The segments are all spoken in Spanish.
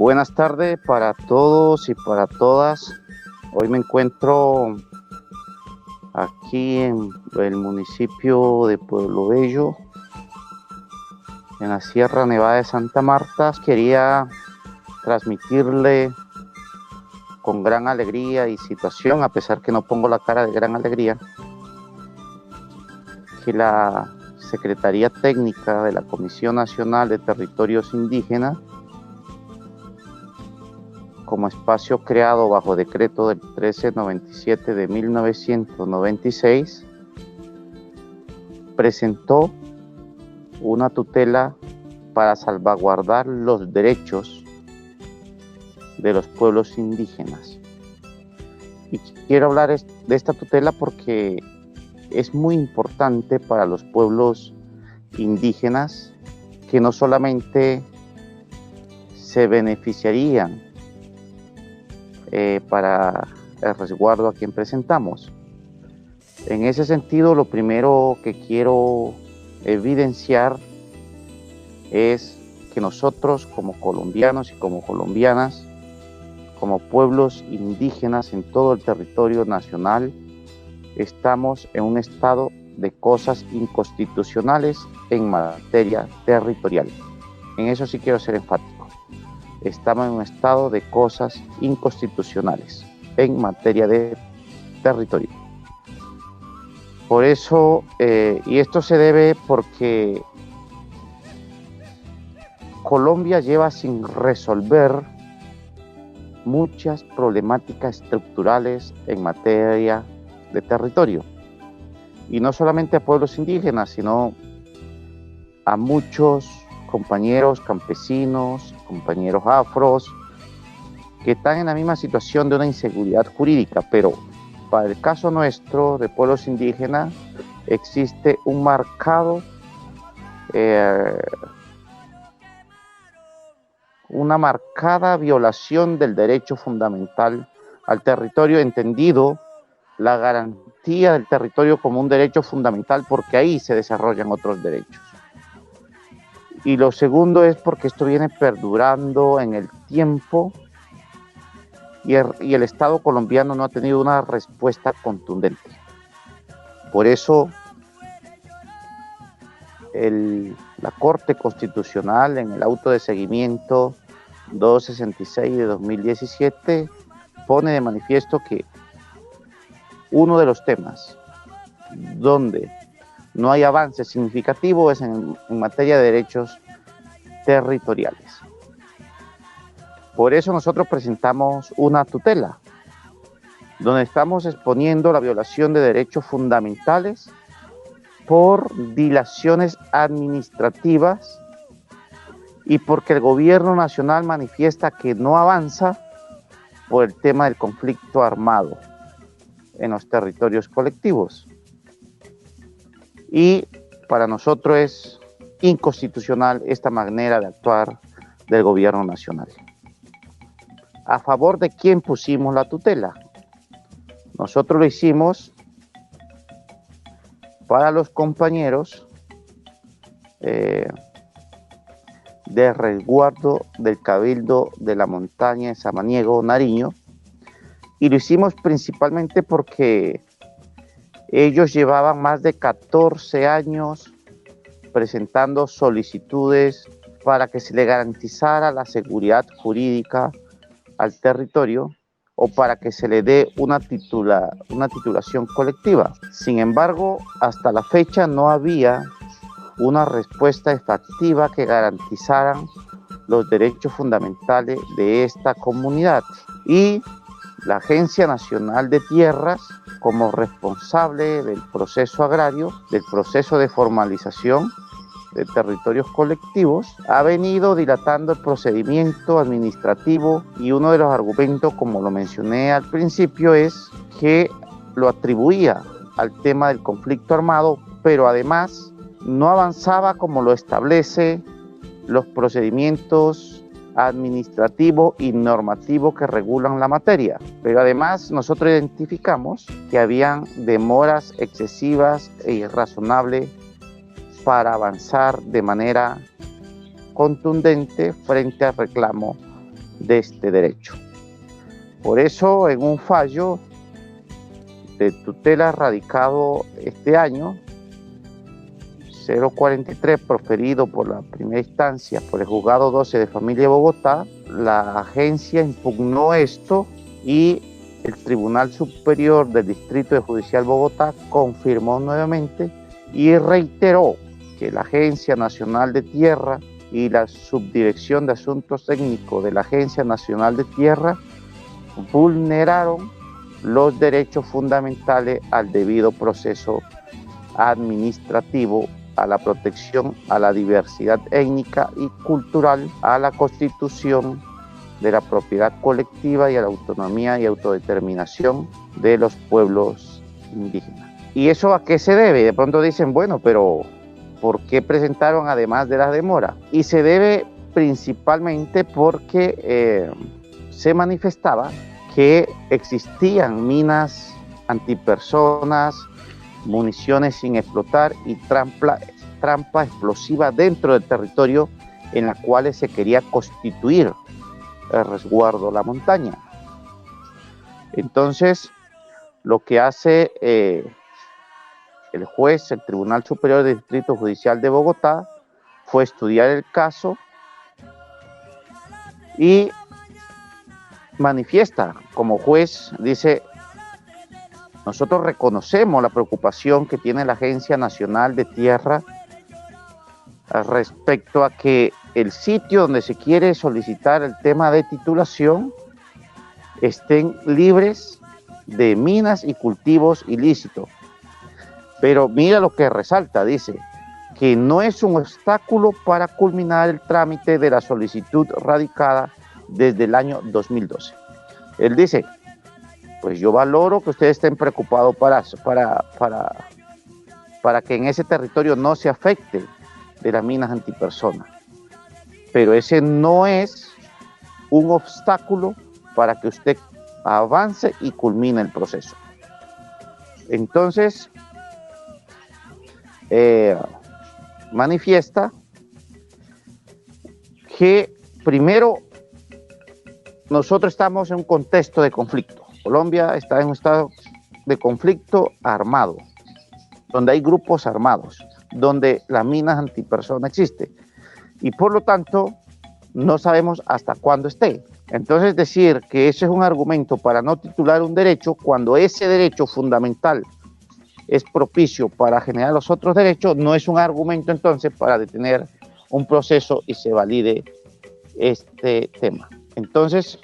Buenas tardes para todos y para todas. Hoy me encuentro aquí en el municipio de Pueblo Bello, en la Sierra Nevada de Santa Marta. Quería transmitirle con gran alegría y situación, a pesar que no pongo la cara de gran alegría, que la Secretaría Técnica de la Comisión Nacional de Territorios Indígenas, como espacio creado bajo decreto del 1397 de 1996, presentó una tutela para salvaguardar los derechos de los pueblos indígenas. Y quiero hablar de esta tutela porque es muy importante para los pueblos indígenas, que no solamente se beneficiarían para el resguardo a quien presentamos. En ese sentido, lo primero que quiero evidenciar es que nosotros, como colombianos y como colombianas, como pueblos indígenas en todo el territorio nacional, estamos en un estado de cosas inconstitucionales en materia territorial. En eso sí quiero ser enfático. Estamos en un estado de cosas inconstitucionales en materia de territorio. Por eso, y esto se debe porque Colombia lleva sin resolver muchas problemáticas estructurales en materia de territorio. Y no solamente a pueblos indígenas, sino a muchos compañeros campesinos, compañeros afros, que están en la misma situación de una inseguridad jurídica, pero para el caso nuestro de pueblos indígenas existe un una marcada violación del derecho fundamental al territorio, entendido la garantía del territorio como un derecho fundamental, porque ahí se desarrollan otros derechos. Y lo segundo es porque esto viene perdurando en el tiempo y el Estado colombiano no ha tenido una respuesta contundente. Por eso la Corte Constitucional, en el auto de seguimiento 266 de 2017, pone de manifiesto que uno de los temas donde no hay avance significativo es en materia de derechos territoriales. Por eso nosotros presentamos una tutela, donde estamos exponiendo la violación de derechos fundamentales por dilaciones administrativas y porque el gobierno nacional manifiesta que no avanza por el tema del conflicto armado en los territorios colectivos. Y para nosotros es inconstitucional esta manera de actuar del gobierno nacional. ¿A favor de quién pusimos la tutela? Nosotros lo hicimos para los compañeros de resguardo del Cabildo de la Montaña de Samaniego, Nariño, y lo hicimos principalmente porque ellos llevaban más de 14 años presentando solicitudes para que se le garantizara la seguridad jurídica al territorio o para que se le dé una titulación colectiva. Sin embargo, hasta la fecha no había una respuesta efectiva que garantizaran los derechos fundamentales de esta comunidad. Y la Agencia Nacional de Tierras, como responsable del proceso agrario, del proceso de formalización de territorios colectivos, ha venido dilatando el procedimiento administrativo, y uno de los argumentos, como lo mencioné al principio, es que lo atribuía al tema del conflicto armado, pero además no avanzaba como lo establece los procedimientos administrativo y normativo que regulan la materia. Pero además nosotros identificamos que habían demoras excesivas e irrazonables para avanzar de manera contundente frente al reclamo de este derecho. Por eso, en un fallo de tutela radicado este año, 043, proferido por la primera instancia por el Juzgado 12 de Familia de Bogotá, la agencia impugnó esto y el Tribunal Superior del Distrito Judicial Bogotá confirmó nuevamente y reiteró que la Agencia Nacional de Tierra y la Subdirección de Asuntos Técnicos de la Agencia Nacional de Tierra vulneraron los derechos fundamentales al debido proceso administrativo, a la protección a la diversidad étnica y cultural, a la constitución de la propiedad colectiva y a la autonomía y autodeterminación de los pueblos indígenas. ¿Y eso a qué se debe? De pronto dicen, bueno, pero ¿por qué presentaron además de la demora? Y se debe principalmente porque se manifestaba que existían minas antipersonas, municiones sin explotar y trampa explosiva dentro del territorio en la cual se quería constituir el resguardo La Montaña. Entonces, lo que hace el juez, el Tribunal Superior del Distrito Judicial de Bogotá, fue estudiar el caso y manifiesta como juez, dice: nosotros reconocemos la preocupación que tiene la Agencia Nacional de Tierra respecto a que el sitio donde se quiere solicitar el tema de titulación estén libres de minas y cultivos ilícitos. Pero mira lo que resalta, dice que no es un obstáculo para culminar el trámite de la solicitud radicada desde el año 2012. Él dice: pues yo valoro que ustedes estén preocupados para que en ese territorio no se afecte de las minas antipersonas. Pero ese no es un obstáculo para que usted avance y culmine el proceso. Entonces, manifiesta que primero nosotros estamos en un contexto de conflicto. Colombia está en un estado de conflicto armado, donde hay grupos armados, donde las minas antipersonas existen. Y por lo tanto, no sabemos hasta cuándo esté. Entonces, decir que ese es un argumento para no titular un derecho, cuando ese derecho fundamental es propicio para generar los otros derechos, no es un argumento entonces para detener un proceso y se valide este tema. Entonces,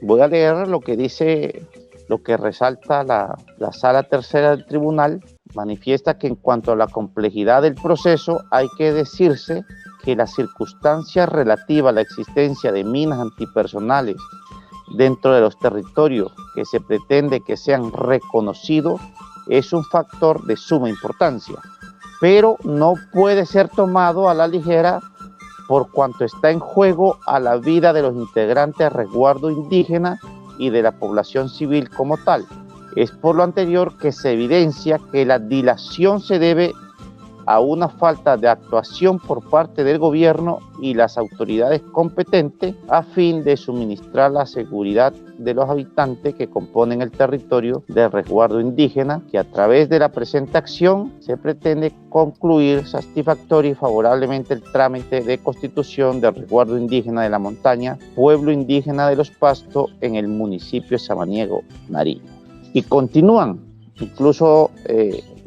voy a leer lo que dice, lo que resalta la Sala Tercera del Tribunal. Manifiesta que en cuanto a la complejidad del proceso, hay que decirse que las circunstancias relativas a la existencia de minas antipersonales dentro de los territorios que se pretende que sean reconocidos es un factor de suma importancia, pero no puede ser tomado a la ligera por cuanto está en juego a la vida de los integrantes del resguardo indígena y de la población civil como tal. Es por lo anterior que se evidencia que la dilación se debe a una falta de actuación por parte del gobierno y las autoridades competentes a fin de suministrar la seguridad de los habitantes que componen el territorio del resguardo indígena, que a través de la presente acción se pretende concluir satisfactorio y favorablemente el trámite de constitución del resguardo indígena de La Montaña, pueblo indígena de Los Pastos, en el municipio de Samaniego, Nariño. Y continúan, incluso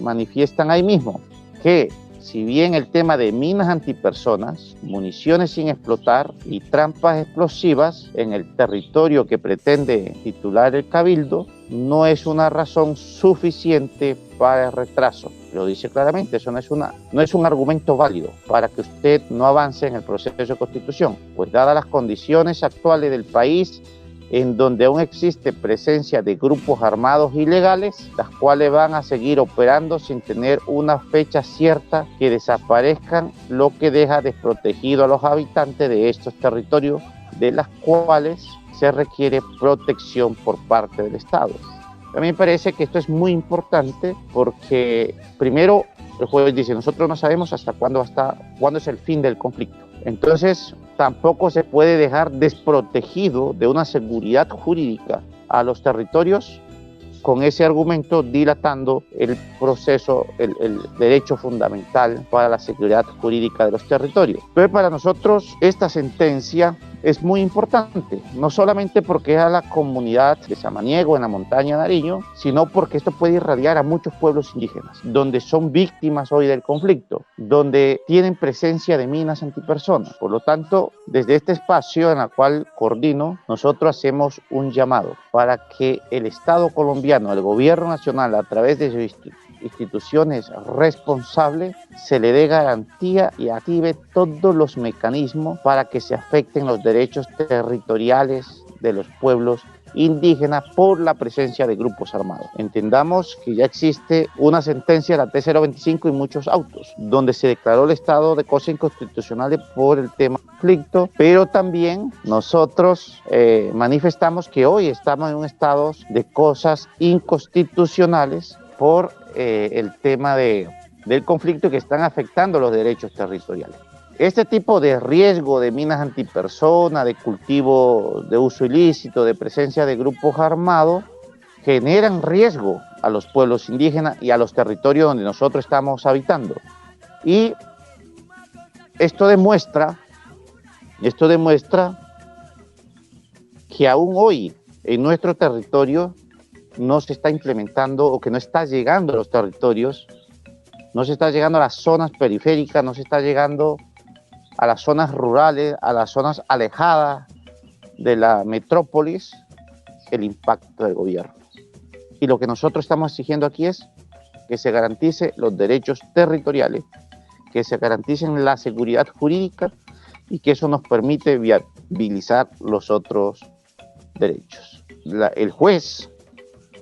manifiestan ahí mismo que si bien el tema de minas antipersonas, municiones sin explotar y trampas explosivas en el territorio que pretende titular el Cabildo no es una razón suficiente para el retraso. Lo dice claramente, eso no es un argumento válido para que usted no avance en el proceso de constitución, pues dadas las condiciones actuales del país, en donde aún existe presencia de grupos armados ilegales, las cuales van a seguir operando sin tener una fecha cierta que desaparezcan, lo que deja desprotegido a los habitantes de estos territorios, de las cuales se requiere protección por parte del Estado. A mí me parece que esto es muy importante porque, primero, el juez dice, nosotros no sabemos hasta cuándo es el fin del conflicto. Entonces, tampoco se puede dejar desprotegido de una seguridad jurídica a los territorios con ese argumento, dilatando el proceso, el derecho fundamental para la seguridad jurídica de los territorios. Pero para nosotros esta sentencia es muy importante, no solamente porque es a la comunidad de Samaniego, en la montaña de Nariño, sino porque esto puede irradiar a muchos pueblos indígenas, donde son víctimas hoy del conflicto, donde tienen presencia de minas antipersonas. Por lo tanto, desde este espacio en el cual coordino, nosotros hacemos un llamado para que el Estado colombiano, el gobierno nacional, a través de sus instituciones responsables, se le dé garantía y active todos los mecanismos para que se afecten los derechos territoriales de los pueblos indígenas por la presencia de grupos armados. Entendamos que ya existe una sentencia de la T025 y muchos autos, donde se declaró el estado de cosas inconstitucionales por el tema del conflicto, pero también nosotros manifestamos que hoy estamos en un estado de cosas inconstitucionales por el tema del conflicto que están afectando los derechos territoriales. Este tipo de riesgo de minas antipersona, de cultivo de uso ilícito, de presencia de grupos armados, generan riesgo a los pueblos indígenas y a los territorios donde nosotros estamos habitando. Y esto demuestra que aún hoy en nuestro territorio no se está implementando, o que no está llegando a los territorios, no se está llegando a las zonas periféricas, no se está llegando a las zonas rurales, a las zonas alejadas de la metrópolis, el impacto del gobierno. Y lo que nosotros estamos exigiendo aquí es que se garantice los derechos territoriales, que se garanticen la seguridad jurídica y que eso nos permite viabilizar los otros derechos. El juez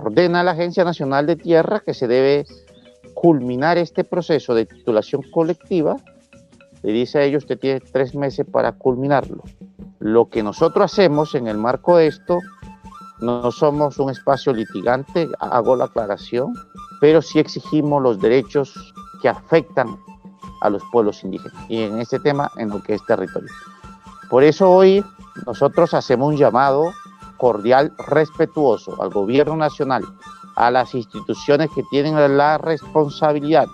ordena a la Agencia Nacional de Tierra que se debe culminar este proceso de titulación colectiva. Le dice a ellos: usted tiene 3 meses para culminarlo. Lo que nosotros hacemos en el marco de esto, no somos un espacio litigante, hago la aclaración, pero sí exigimos los derechos que afectan a los pueblos indígenas, y en este tema, en lo que es territorio. Por eso hoy nosotros hacemos un llamado cordial, respetuoso al gobierno nacional, a las instituciones que tienen la responsabilidad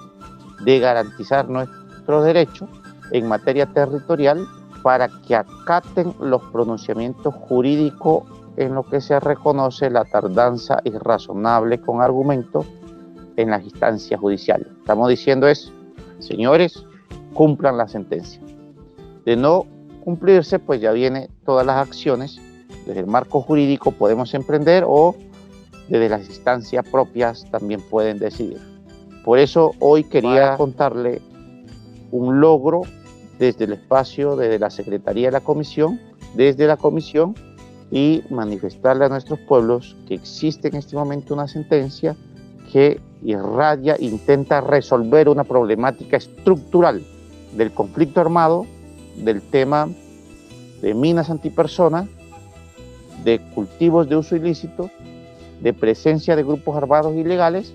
de garantizar nuestros derechos en materia territorial, para que acaten los pronunciamientos jurídicos en lo que se reconoce la tardanza irrazonable con argumentos en las instancias judiciales. Estamos diciendo es: señores, cumplan la sentencia. De no cumplirse, pues ya vienen todas las acciones. Desde el marco jurídico podemos emprender, o desde las instancias propias también pueden decidir. Por eso hoy quería contarle un logro desde el espacio, desde la Secretaría de la Comisión, desde la Comisión, y manifestarle a nuestros pueblos que existe en este momento una sentencia que irradia, intenta resolver una problemática estructural del conflicto armado, del tema de minas antipersonas, de cultivos de uso ilícito, de presencia de grupos armados ilegales,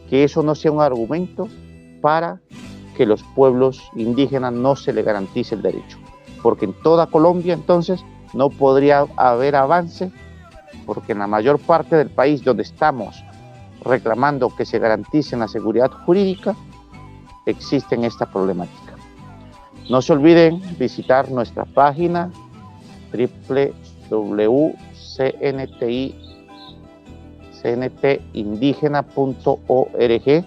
que eso no sea un argumento para que los pueblos indígenas no se les garantice el derecho. Porque en toda Colombia entonces no podría haber avance, porque en la mayor parte del país donde estamos reclamando que se garantice la seguridad jurídica, existen esta problemática. No se olviden visitar nuestra página www.cntindígena.org,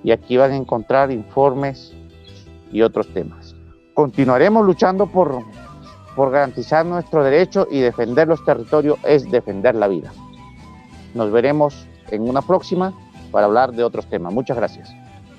y aquí van a encontrar informes y otros temas. Continuaremos luchando por garantizar nuestros derechos, y defender los territorios es defender la vida. Nos veremos en una próxima para hablar de otros temas. Muchas gracias.